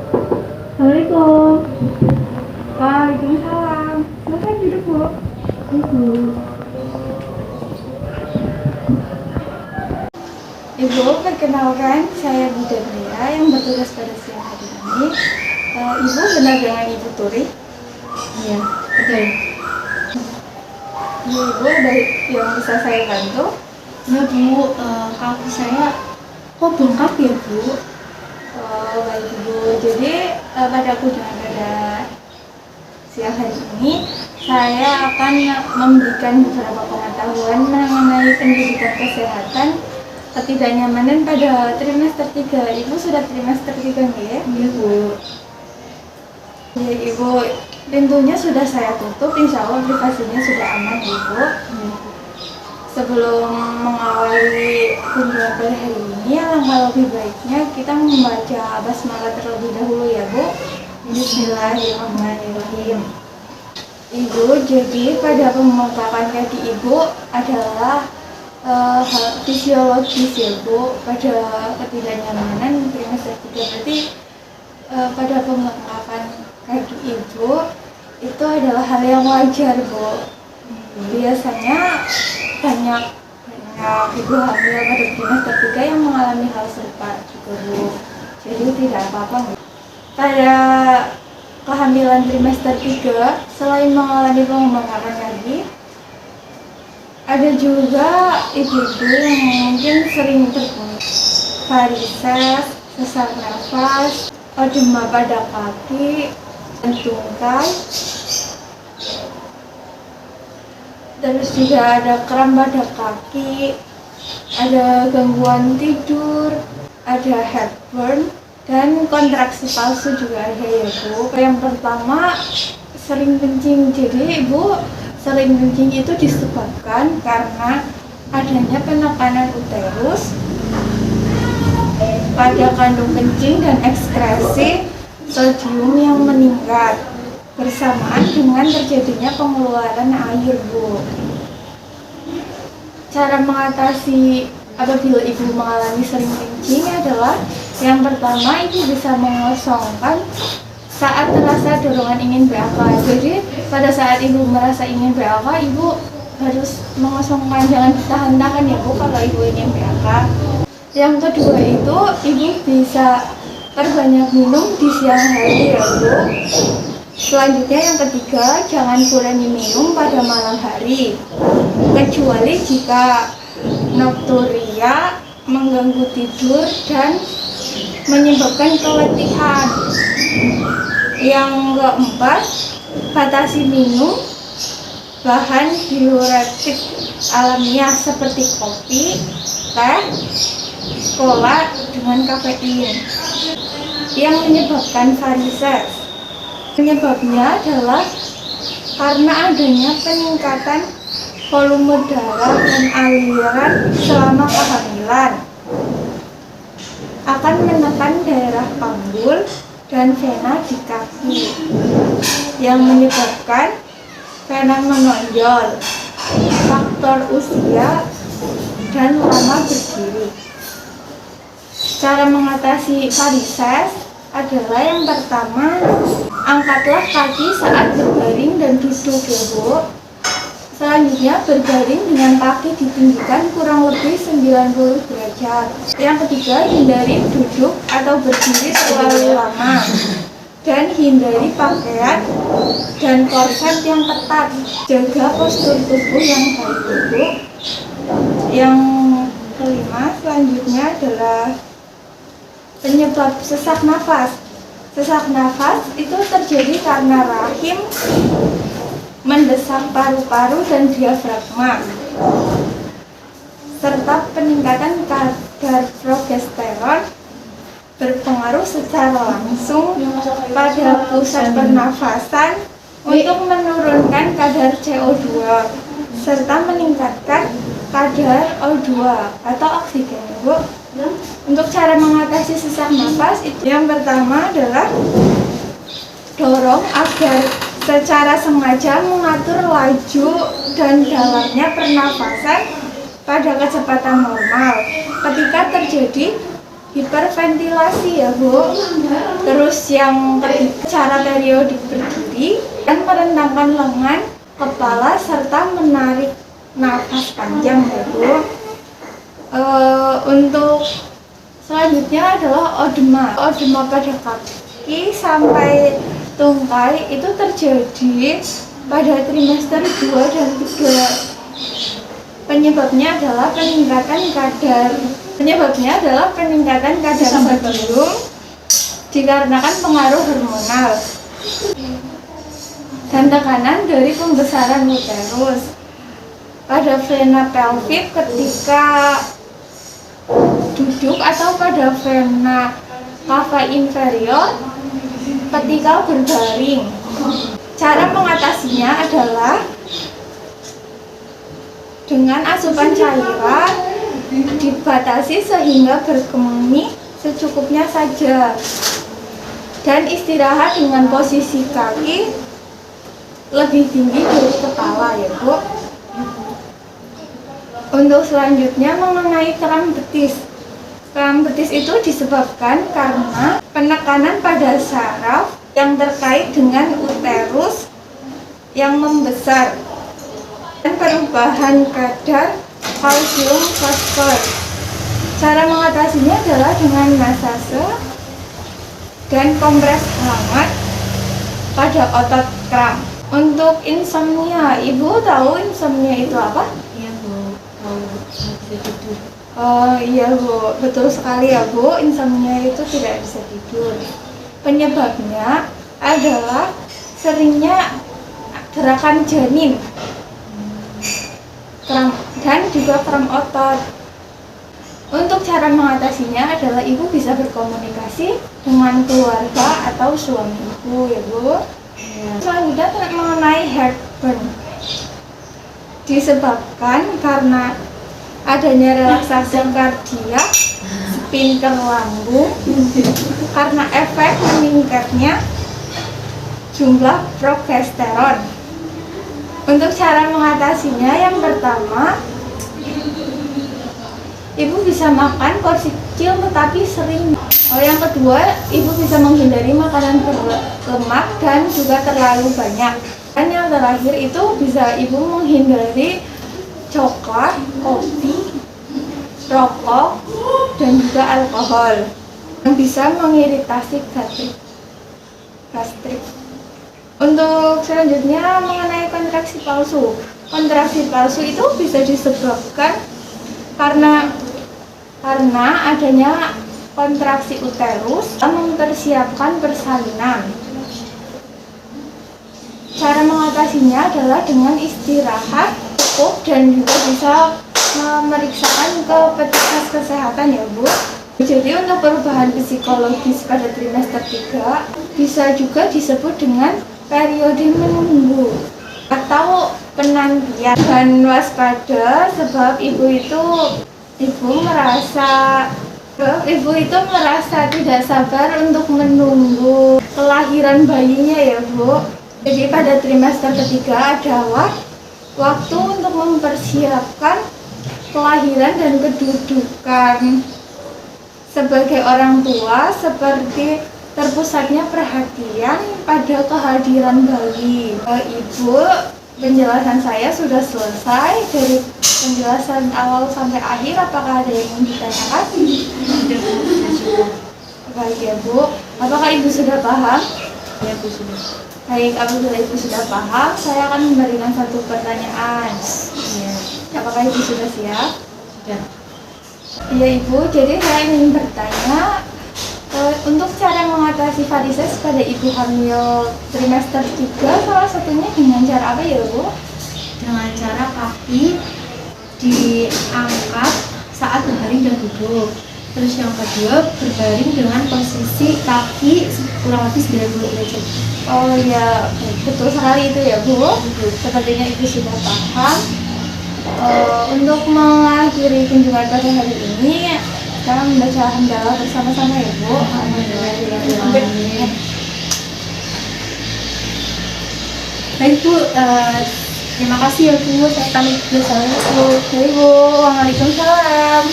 Assalamualaikum. Waalaikumsalam. Silakan duduk, Bu. Ibu. Ibu, perkenalkan saya Bu Debria yang bertugas pada siang hari ini. Ibu benar dengan Ibu Turi? Iya, betul. Iya, Ibu, ada yang bisa saya bantu? Ya Bu, kaki saya kok bengkak ya Bu? Baik Ibu, jadi pada kunjungan pada siang hari ini saya akan memberikan beberapa pengetahuan mengenai pendidikan kesehatan ketidaknyamanan pada trimester 3. Ibu sudah trimester 3 nih ya? Iya Bu. Ya Ibu, pintunya sudah saya tutup, insya Allah privasinya sudah aman Ibu. Sebelum mengawali kunjungan pada hari ini, alangkah lebih baiknya kita membaca basmalah terlebih dahulu ya Bu. Bismillahirrahmanirrahim. Ibu, jadi pada pemengkapan kaki Ibu adalah hal fisiologis ya Bu, pada ketidaknyamanan trimester 3. Berarti pada pemengkapan kaki Ibu itu adalah hal yang wajar Bu. Biasanya banyak ibu hamil pada trimester 3 yang mengalami hal serupa juga Bu. Jadi tidak apa-apa Bu. Pada kehamilan trimester 3 selain mengalami pembengkakan kaki, ada juga ibu-ibu yang mungkin sering terganggu varises, sesak nafas, edema pada kaki, dan tungkai. Terus juga ada kram pada kaki, ada gangguan tidur, ada heartburn, dan kontraksi palsu juga ada ya Bu. Yang pertama, sering kencing. Jadi Ibu sering kencing itu disebabkan karena adanya penekanan uterus pada kandung kencing dan ekskresi sodium yang meningkat bersamaan dengan terjadinya pengeluaran air Bu. Cara mengatasi apabila ibu mengalami sering kencing adalah yang pertama, ibu bisa mengosongkan saat terasa dorongan ingin BAK. Jadi pada saat ibu merasa ingin BAK, ibu harus mengosongkan, jangan ditahan-tahan ya Bu kalau ibu ingin BAK. Yang kedua itu ibu bisa perbanyak minum di siang hari ya Bu. Selanjutnya yang ketiga, jangan kurangi minum pada malam hari, kecuali jika nokturia, mengganggu tidur, dan menyebabkan keletihan. Yang keempat, batasi minum bahan diuretik alamiah seperti kopi, teh, cola dengan kafein yang menyebabkan varises. Penyebabnya adalah karena adanya peningkatan volume darah dan aliran selama kehamilan, akan menekan daerah panggul dan vena di kaki yang menyebabkan vena menonjol, faktor usia, dan lama berdiri. Cara mengatasi varises adalah yang pertama, angkatlah kaki saat berbaring dan duduk ya Bu. Selanjutnya berbaring dengan kaki ditinggikan kurang lebih 90 derajat. Yang ketiga, hindari duduk atau berdiri terlalu lama. Dan hindari pakaian dan korset yang ketat. Jaga postur tubuh yang baik Bu. Yang kelima selanjutnya adalah penyebab sesak nafas. Sesak nafas itu terjadi karena rahim mendesak paru-paru dan diafragma, serta peningkatan kadar progesteron berpengaruh secara langsung pada pusat pernafasan untuk menurunkan kadar CO2 serta meningkatkan kadar O2 atau oksigen Bu. Untuk cara mengatasi sesak nafas itu yang pertama adalah dorong agar secara sengaja mengatur laju dan dalamnya pernafasan pada kecepatan normal ketika terjadi hiperventilasi ya Bu. Terus yang ketiga cara periodik berdiri dan merentangkan lengan, kepala serta menarik nafas panjang ya Bu. Untuk selanjutnya adalah odema. Odema pada kaki sampai tungkai itu terjadi pada trimester 2 dan 3. Penyebabnya adalah peningkatan kadar sodium dikarenakan pengaruh hormonal dan tekanan dari pembesaran uterus. Pada vena pelvic ketika duduk atau pada vena cava inferior ketika berbaring. Cara mengatasinya adalah dengan asupan cairan dibatasi sehingga berkemih secukupnya saja dan istirahat dengan posisi kaki lebih tinggi dari kepala ya Bu. Untuk selanjutnya mengenai kram betis. Kram betis itu disebabkan karena penekanan pada saraf yang terkait dengan uterus yang membesar dan perubahan kadar kalsium fosfor. Cara mengatasinya adalah dengan masase dan kompres hangat pada otot kram. Untuk insomnia, Ibu tahu insomnia itu apa? Iya Bu, tahu bisa tidur. Iya Bu, betul sekali ya Bu, insomnia itu tidak bisa tidur. Penyebabnya adalah seringnya gerakan janin, kram dan juga kram otot. Untuk cara mengatasinya adalah Ibu bisa berkomunikasi dengan keluarga atau suami Ibu ya Bu. Selanjutnya mengenai heartburn, disebabkan karena adanya relaksasi kardiak, sphincter lambung, karena efek meningkatnya jumlah progesteron. Untuk cara mengatasinya, yang pertama, Ibu bisa makan porsi kecil tetapi sering. Yang kedua, Ibu bisa menghindari makanan berlemak dan juga terlalu banyak. Dan yang terakhir itu bisa Ibu menghindari coklat, kopi, rokok, dan juga alkohol yang bisa mengiritasi gastrik. Untuk selanjutnya mengenai kontraksi palsu. Kontraksi palsu itu bisa disebabkan karena adanya kontraksi uterus yang mempersiapkan persalinan. Cara mengatasinya adalah dengan istirahat cukup dan juga bisa memeriksakan ke petugas kesehatan ya Bu. Jadi untuk perubahan psikologis pada trimester 3 bisa juga disebut dengan periode menunggu atau penantian. Dan waspada sebab ibu itu merasa tidak sabar untuk menunggu kelahiran bayinya ya Bu. Jadi pada trimester ketiga adalah waktu untuk mempersiapkan kelahiran dan kedudukan sebagai orang tua, seperti terpusatnya perhatian pada kehadiran bayi. Ibu, penjelasan saya sudah selesai. Dari penjelasan awal sampai akhir, apakah ada yang ingin ditanyakan? Baik ya Bu, apakah Ibu sudah paham? Ya Bu sudah. Baik, apabila Ibu sudah paham, saya akan memberikan satu pertanyaan. Iya. Apakah Ibu sudah siap? Sudah. Iya Ibu, jadi saya ingin bertanya untuk cara mengatasi varises pada ibu hamil trimester 3, salah satunya dengan cara apa ya Bu? Dengan cara kaki diangkat saat berbaring dan duduk. Terus yang kedua, berbaring dengan posisi kaki kurang lebih 90 derajat. Oh ya, betul sekali itu ya Bu. Sepertinya Ibu sudah paham. Untuk mengakhiri kunjungan pada hari ini, kita membaca hamdalah bersama-sama ya Bu. Baik Bu, terima kasih ya Bu. Saya pamit dulu. Baik Bu, waalaikumsalam.